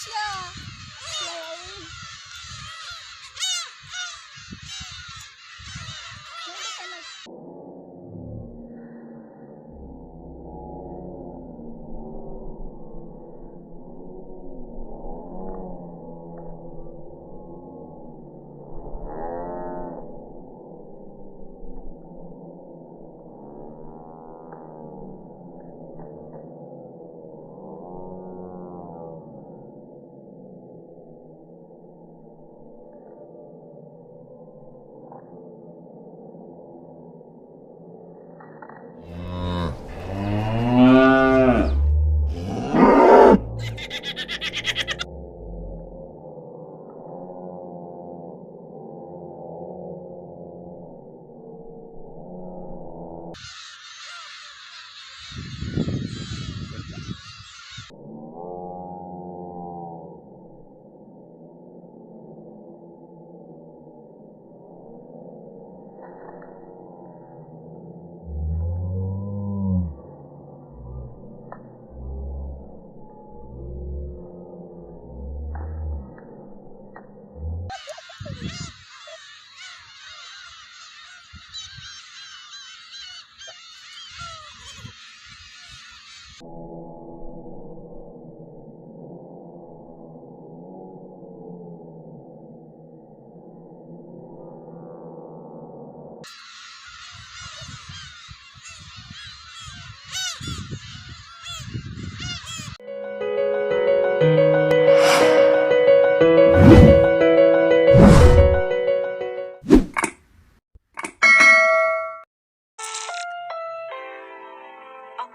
siya.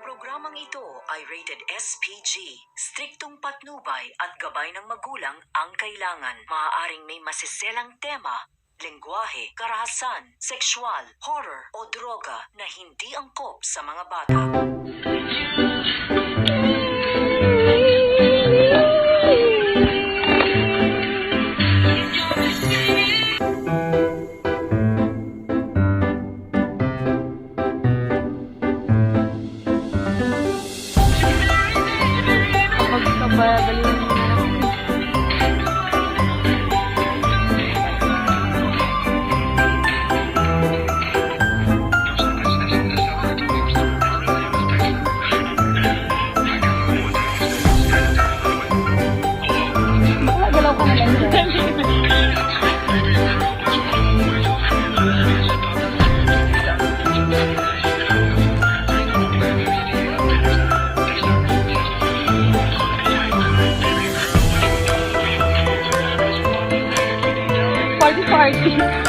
Programang ito ay rated SPG. Striktong patnubay at gabay ng magulang ang kailangan. Maaaring may masiselang tema, lengguwahe, karahasan, sexual, horror o droga na hindi angkop sa mga bata. Party.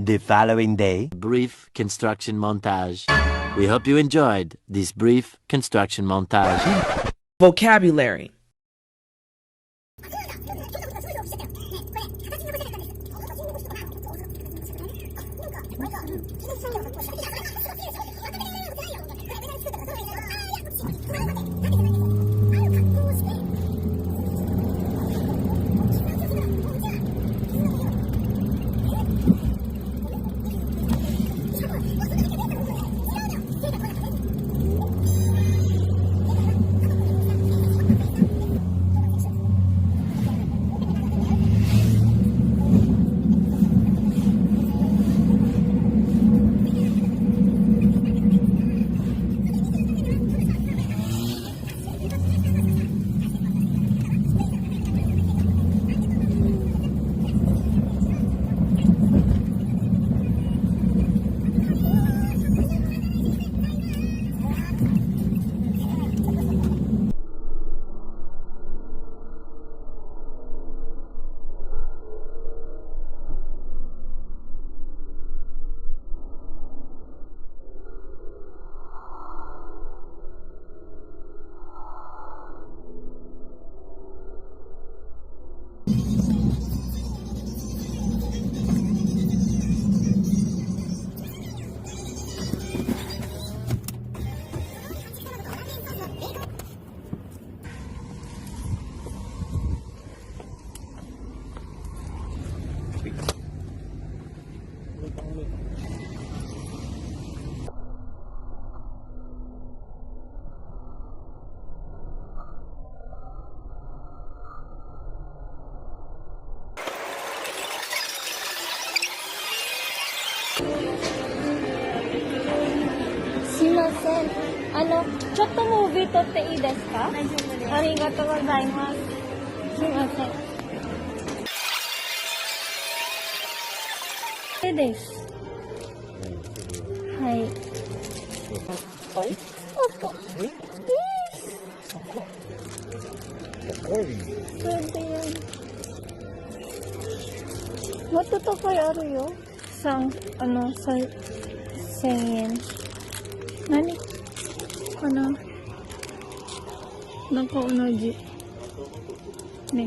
The following day, brief construction montage. We hope you enjoyed this brief construction montage. Vocabulary. Simulan. ちょっとムービー撮っていいですか？ありがとうございます。すいません。これです。はい。Pwede yan. Matutakay aro yo. Sa 1000 yen. Nani? Kana? Nakaunaji. Ne.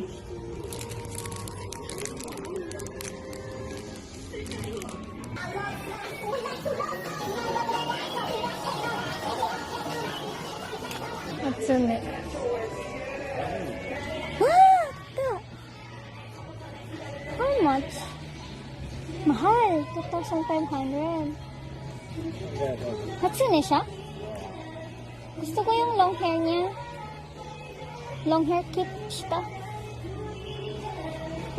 Hatsune. How much? Mahal. 2,500. Hatsune siya? Gusto ko yung long hair niya. Long hair kit siya.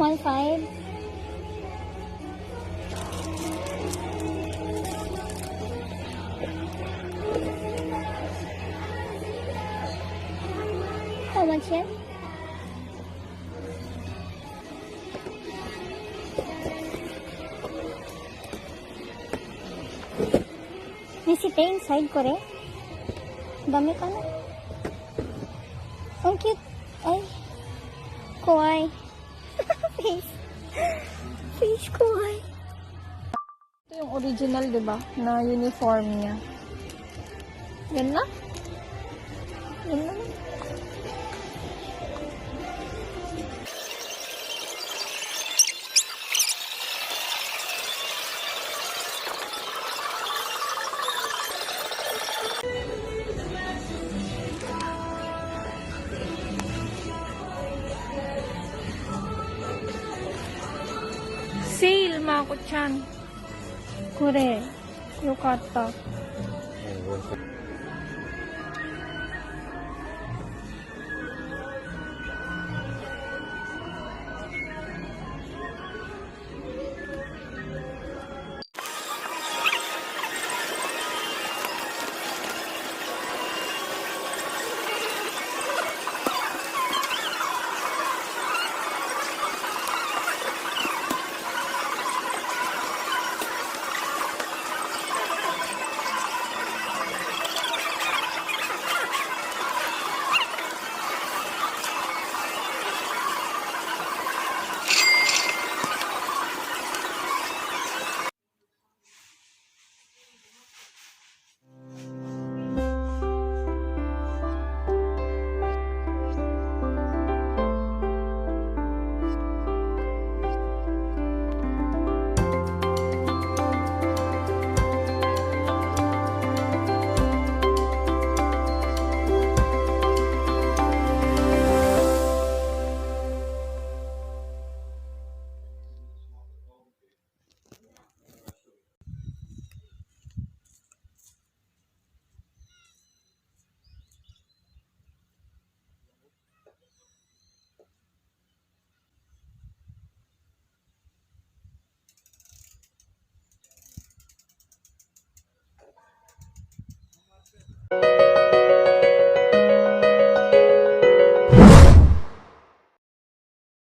1,500. How much yan? May site inside ko rin. Dami ka na. Ang cute. Ay. Kawaii. Face. Face kawaii. Ito yung original, diba? Na uniform niya. Yan na? Yan na. Sale, Mako-chan. Kore. Yokatta.